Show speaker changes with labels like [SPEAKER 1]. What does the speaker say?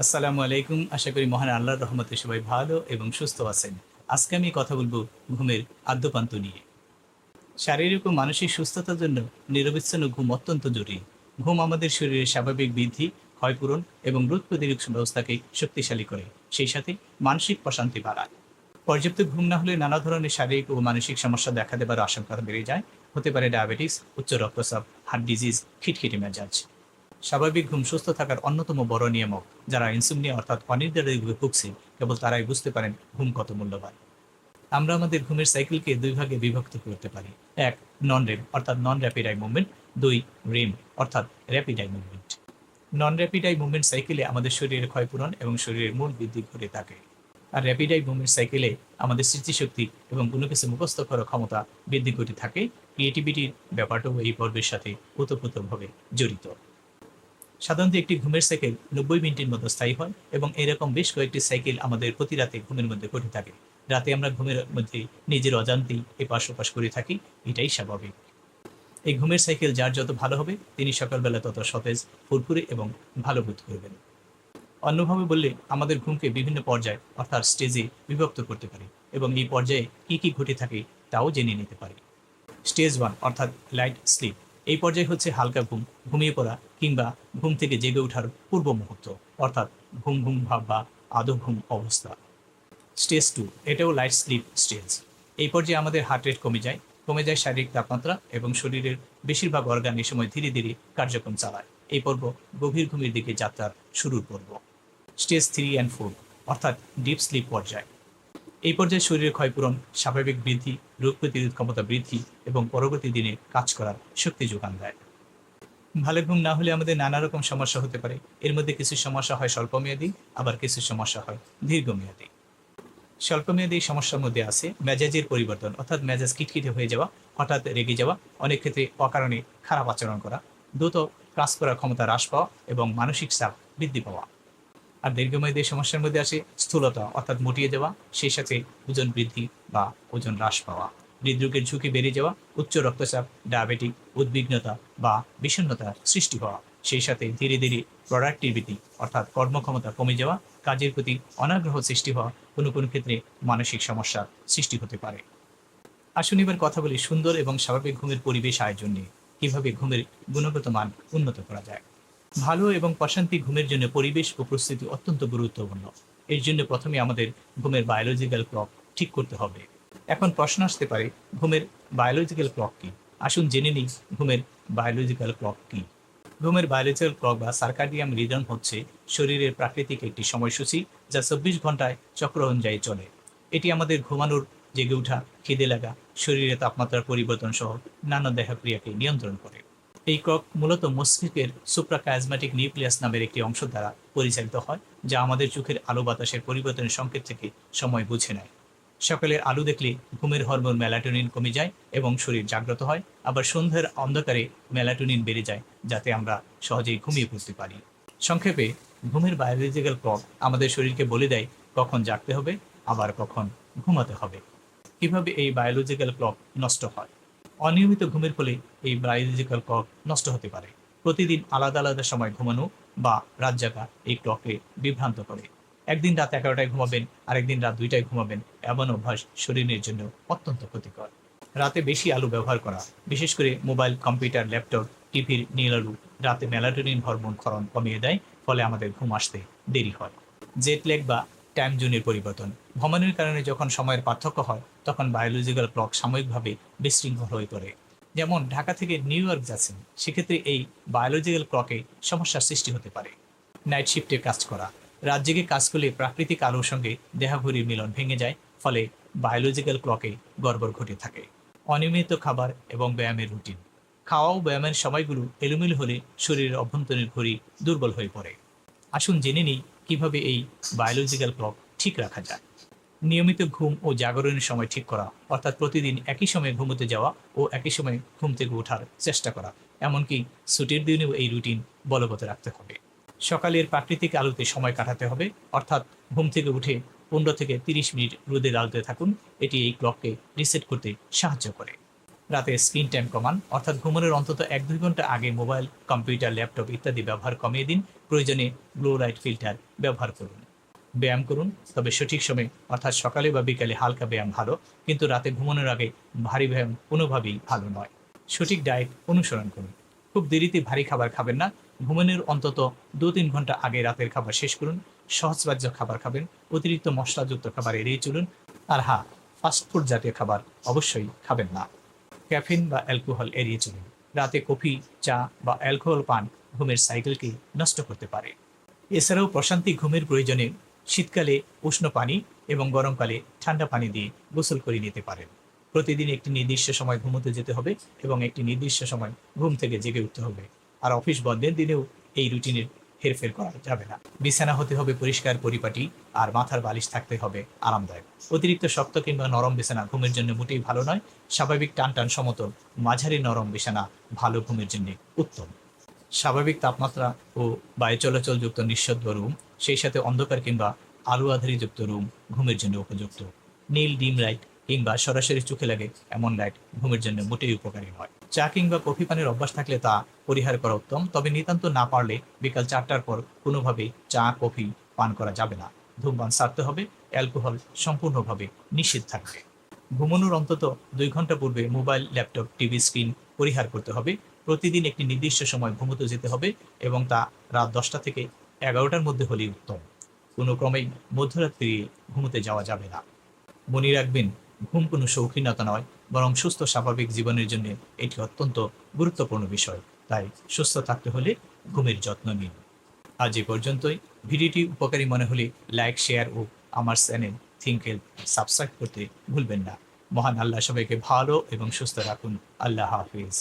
[SPEAKER 1] আসসালামু আলাইকুম। আশা করি মহান আল্লাহর রহমতে সবাই ভালো এবং সুস্থ আছেন। আজকে আমি কথা বলবো ঘুমের আদ্যোপান্ত নিয়ে। শারীরিক ও মানসিক সুস্থতার জন্য নিরবিচ্ছিন্ন ঘুম অত্যন্ত জরুরি। ঘুম আমাদের শরীরের স্বাভাবিক বৃদ্ধি, ক্ষয়পূরণ এবং রোগ প্রতিরোধ ব্যবস্থাকে শক্তিশালী করে। সেই সাথে মানসিক প্রশান্তি বাড়ায়। পর্যাপ্ত ঘুম না হলে নানা ধরনের শারীরিক ও মানসিক সমস্যা দেখা দেবার আশঙ্কা বেড়ে যায়। হতে পারে ডায়াবেটিস, উচ্চ রক্তচাপ, হার্ট ডিজিজ, খিটখিটে মেজাজ। স্বাভাবিক ঘুম সুস্থ থাকার অন্যতম বড় নিয়ামক। যারা ইনসুমনিয়া অর্থাৎ অনিদ্রায় ভুগছে, কেবল তারাই বুঝতে পারেন ঘুম কত মূল্যবান। আমরা আমাদের ঘুমের সাইকেলকে দুই ভাগে বিভক্ত করতে পারি। এক, নন রেম অর্থাৎ নন র্যাপিড আই মুভমেন্ট। দুই, রেম অর্থাৎ র্যাপিড আই মুভমেন্ট। নন র্যাপিড আই মুভমেন্ট সাইকেলে আমাদের শরীরের ক্ষয়পূরণ এবং শরীরের মূল বৃদ্ধি ঘটে থাকে। আর র্যাপিড আই মুভমেন্ট সাইকেলে আমাদের স্মৃতিশক্তি এবং কোনো কিছু মুখস্থ করার ক্ষমতা বৃদ্ধি ঘটে থাকে। ক্রিয়েটিভিটির ব্যাপারটাও এই পর্বের সাথে ওতপ্রোতভাবে জড়িত। সাধারণত একটি ঘুমের সাইকেল 90 মিনিটের মতো স্থায়ী হয় এবং এরকম বেশ কয়েকটি সাইকেল আমাদের প্রতি রাতে ঘুমের মধ্যে ঘটে থাকে। রাতে আমরা ঘুমের মধ্যে নিজের অজান্তেই এপাশ ওপাশ করে থাকি, এটাই স্বাভাবিক। এই ঘুমের সাইকেল যার যত ভালো হবে, তিনি সকালবেলা তত সতেজ, ফুরফুরে এবং ভালো বোধ করবেন। অন্যভাবে বললে, আমাদের ঘুমকে বিভিন্ন পর্যায় অর্থাৎ স্টেজে বিভক্ত করতে পারি এবং এই পর্যায়ে কী কী ঘটে থাকে তাও জেনে নিতে পারি। স্টেজ 1 অর্থাৎ লাইট স্লিপ। এই পর্যায়ে হচ্ছে হালকা ঘুম, ঘুমিয়ে পড়া কিংবা ঘুম থেকে জেগে ওঠার পূর্ব মুহূর্ত, অর্থাৎ ঘুম ঘুম ভাব বা আদৌ ঘুম অবস্থা। স্টেজ 2, এটাও লাইট স্লিপ স্টেজ। এই পর্যায়ে আমাদের হার্ট রেট কমে যায় শারীরিক তাপমাত্রা এবং শরীরের বেশিরভাগ অর্গান এই সময় ধীরে ধীরে কার্যক্রম চালায়। এই পর্ব গভীর ঘুমের দিকে যাত্রার শুরুর পর্ব। স্টেজ 3 অ্যান্ড 4 অর্থাৎ ডিপ স্লিপ পর্যায়। এই পর্যায়ে শরীরের ক্ষয়পূরণ, স্বাভাবিক বৃদ্ধি, রোগ প্রতিরোধ ক্ষমতা বৃদ্ধি এবং পরবর্তী দিনে কাজ করার শক্তি যোগান দেয়। ভালো ঘুম না হলে আমাদের নানা রকম সমস্যা হতে পারে। এর মধ্যে কিছু সমস্যা হয় স্বল্পমেয়াদী, আবার কিছু সমস্যা হয় দীর্ঘমেয়াদী। স্বল্পমেয়াদী এই সমস্যার মধ্যে আছে মেজাজের পরিবর্তন, অর্থাৎ মেজাজ খিটখিটে হয়ে যাওয়া, হঠাৎ রেগে যাওয়া, অনেক ক্ষেত্রে অকারণে খারাপ আচরণ করা, দ্রুত কাজ করার ক্ষমতা হ্রাস পাওয়া এবং মানসিক চাপ বৃদ্ধি পাওয়া। আর দীর্ঘমেয়াদী সমস্যার মধ্যে আসে স্থূলতা অর্থাৎ মোটিয়ে যাওয়া, সেই সাথে ওজন বৃদ্ধি বা ওজন হ্রাস পাওয়া, হৃদরোগের ঝুঁকি বেড়ে যাওয়া, উচ্চ রক্তচাপ, ডায়াবেটিক, উদ্বিগ্নতা বা বিষণ্ণতার সৃষ্টি হওয়া, সেই সাথে ধীরে ধীরে প্রোডাক্টিভিটি অর্থাৎ কর্মক্ষমতা কমে যাওয়া, কাজের প্রতি অনাগ্রহ সৃষ্টি হওয়া, কোনো কোনো ক্ষেত্রে মানসিক সমস্যার সৃষ্টি হতে পারে। আসুন এবার কথা বলি সুন্দর এবং স্বাভাবিক ঘুমের পরিবেশ আয়োজন নিয়ে। কিভাবে ঘুমের গুণগত মান উন্নত করা যায়। ভালো এবং প্রশান্তি ঘুমের জন্য পরিবেশ ও প্রস্তুতি অত্যন্ত গুরুত্বপূর্ণ। এর জন্য প্রথমে আমাদের ঘুমের বায়োলজিক্যাল ক্লক ঠিক করতে হবে। এখন প্রশ্ন আসতে পারে, ঘুমের বায়োলজিক্যাল ক্লক কি? আসুন জেনে নিই ঘুমের বায়োলজিক্যাল ক্লক কি। ঘুমের বায়োলজিক্যাল ক্লক বা সার্কাডিয়াম রিদম হচ্ছে শরীরের প্রাকৃতিক একটি সময়সূচি, যা 24 ঘন্টায় চক্র অনুযায়ী চলে। এটি আমাদের ঘুমানোর, জেগে ওঠা, খিদে লাগা, শরীরের তাপমাত্রার পরিবর্তন সহ নানা দেহক্রিয়াকে নিয়ন্ত্রণ করে। এই ক্লক মূলত মস্তিষ্কের সুপ্রাকায়াজম্যাটিক নিউক্লিয়াস নামের একটি অংশ দ্বারা পরিচালিত হয়, যা আমাদের চোখের আলো বাতাসের পরিবর্তনের সংকেত থেকে সময় বুঝে নেয়। সকালের আলো দেখলে ঘুমের হরমোন মেলাটোনিন কমে যায় এবং শরীর জাগ্রত হয়। আবার সন্ধ্যার অন্ধকারে মেলাটোনিন বেড়ে যায়, যাতে আমরা সহজেই ঘুমিয়ে পড়তে পারি। সংক্ষেপে, ঘুমের বায়োলজিক্যাল ক্লক আমাদের শরীরকে বলে দেয় কখন জাগতে হবে, আবার কখন ঘুমাতে হবে। কিভাবে এই বায়োলজিক্যাল ক্লক নষ্ট হয়? অনিয়মিত ঘুমের ফলে এই বায়োলজিক্যাল ক্লক নষ্ট হতে পারে। প্রতিদিন আলাদা আলাদা সময় ঘুমানো বা রাত জাগা এই ক্লককে বিভ্রান্ত করে। একদিন রাত 11টায় ঘুমাবেন, আরেকদিন রাত 2টায় ঘুমাবেন, এমন অভ্যাস শরীরের জন্য অত্যন্ত ক্ষতিকর। রাতে বেশি আলো ব্যবহার করা, বিশেষ করে মোবাইল, কম্পিউটার, ল্যাপটপ, টিভির নীল আলো রাতে মেলাটোনিন হরমোন ক্ষরণ কমিয়ে দেয়, ফলে আমাদের ঘুম আসতে দেরি হয়। জেট ল্যাগ বা টাইম জোনের পরিবর্তন। ভ্রমণের কারণে যখন সময়ের পার্থক্য হয়, তখন বায়োলজিক্যাল ক্লক সাময়িকভাবে বিশৃঙ্খল হয়ে পড়ে। যেমন ঢাকা থেকে নিউ ইয়র্ক যাচ্ছেন, সেক্ষেত্রে এই বায়োলজিক্যাল ক্লকে সমস্যার সৃষ্টি হতে পারে। নাইট শিফটে কাজ করা, রাত জেগে কাজ করলে প্রাকৃতিক আলোর সঙ্গে দেহাঘড়ির মিলন ভেঙে যায়, ফলে বায়োলজিক্যাল ক্লকে গড়বড় ঘটে থাকে। অনিয়মিত খাবার এবং ব্যায়ামের রুটিন। খাওয়া ও ব্যায়ামের সময়গুলো এলোমেলো হলে শরীরের অভ্যন্তরীণ ঘড়ি দুর্বল হয়ে পড়ে। আসুন জেনে নিই কিভাবে এই বায়োলজিক্যাল ক্লক ঠিক রাখা যায়। নিয়মিত ঘুম ও জাগরণের সময় ঠিক করা, অর্থাৎ প্রতিদিন একই সময়ে ঘুমোতে যাওয়া ও একই সময়ে ঘুম থেকে ওঠার চেষ্টা করা। এমনকি ছুটির দিনেও এই রুটিন বলবৎ রাখতে হবে। সকালের প্রাকৃতিক আলোতে সময় কাটাতে হবে, অর্থাৎ ঘুম থেকে উঠে 15 থেকে 30 মিনিট রোদের আলোতে থাকুন। এটি এই ক্লককে রিসেট করতে সাহায্য করে। রাতে স্ক্রিন টাইম কমান, অর্থাৎ ঘুমানোর অন্তত 1-2 ঘন্টা আগে মোবাইল, কম্পিউটার, ল্যাপটপ ইত্যাদি ব্যবহার কমিয়ে দিন। প্রয়োজনে ব্লু লাইট ফিল্টার ব্যবহার করুন। ব্যায়াম করুন, তবে সঠিক সময়ে, অর্থাৎ সকালে বা বিকালে হালকা ব্যায়াম ভালো, কিন্তু রাতে ঘুমানোর আগে ভারী ব্যায়াম কোনোভাবেই ভালো নয়। সঠিক ডায়েট অনুসরণ করুন। খুব দেরিতে ভারী খাবার খাবেন না। ঘুমানোর অন্তত 2-3 ঘন্টা আগে রাতের খাবার শেষ করুন। সহজপাচ্য খাবার খাবেন। অতিরিক্ত মশলাযুক্ত খাবার এড়িয়ে চলুন। আর হ্যাঁ, ফাস্টফুড জাতীয় খাবার অবশ্যই খাবেন না। ক্যাফিন বা অ্যালকোহল এড়িয়ে চলুন। রাতে কফি, চা বা অ্যালকোহল পান ঘুমের সাইকেলকে নষ্ট করতে পারে। এছাড়াও প্রশান্তি ঘুমের প্রয়োজনে শীতকালে উষ্ণ পানি এবং গরমকালে ঠান্ডা পানি দিয়ে গোসল করে নিতে পারেন। প্রতিদিন একটি নির্দিষ্ট সময় ঘুমোতে যেতে হবে এবং একটি নির্দিষ্ট সময় ঘুম থেকে জেগে উঠতে হবে। আর অফিস বন্ধের দিনেও এই রুটিনের হেরফের করা যাবে না। বিছানা হতে হবে পরিষ্কার পরিপাটি, আর মাথার বালিশ থাকতে হবে আরামদায়ক। অতিরিক্ত শক্ত কিংবা নরম বিছানা ঘুমের জন্য মোটেই ভালো নয়। স্বাভাবিক টান টান সমতল মাঝারি নরম বিছানা ভালো ঘুমের জন্য উত্তম। স্বাভাবিক তাপমাত্রা ও বায়ু চলাচলযুক্ত নিঃশব্দ রুম, সেই সাথে অন্ধকার কিংবা আলো আঁধারিযুক্ত রুম ঘুমের জন্য উপযুক্ত। নীল ডিম লাইট কিংবা সরাসরি চোখে লাগে এমন লাইট ঘুমের জন্য মোটেই উপকারী নয়। চা কিংবা কফি পানের অভ্যাস থাকলে তা পরিহার করা উত্তম, তবে নিতান্ত না পারলে বিকাল 4টার পর কোনোভাবেই চা কফি পান করা যাবে না। ধূমপান ছাড়তে হবে। অ্যালকোহল সম্পূর্ণভাবে নিষিদ্ধ থাকবে। ঘুমানোর অন্তত 2 ঘন্টা পূর্বে মোবাইল, ল্যাপটপ, টিভি স্ক্রিন পরিহার করতে হবে। প্রতিদিন একটি নির্দিষ্ট সময় ঘুমোতে যেতে হবে এবং তা রাত 10টা থেকে 11টার মধ্যে হলেই উত্তম। কোনো ক্রমেই মধ্যরাত্রি ঘুমোতে যাওয়া যাবে না। মনে রাখবেন, ঘুম কোনো শৌখিনতা নয়, বরং সুস্থ স্বাভাবিক জীবনের জন্য এটি অত্যন্ত গুরুত্বপূর্ণ বিষয়। তাই সুস্থ থাকতে হলে ঘুমের যত্ন নিন। আজ এ পর্যন্তই। ভিডিওটি উপকারী মনে হলে লাইক, শেয়ার ও আমার চ্যানেল থিঙ্ক হেলথ সাবস্ক্রাইব করতে ভুলবেন না। মহান আল্লাহ সবাইকে ভালো এবং সুস্থ রাখুন। আল্লাহ হাফিজ।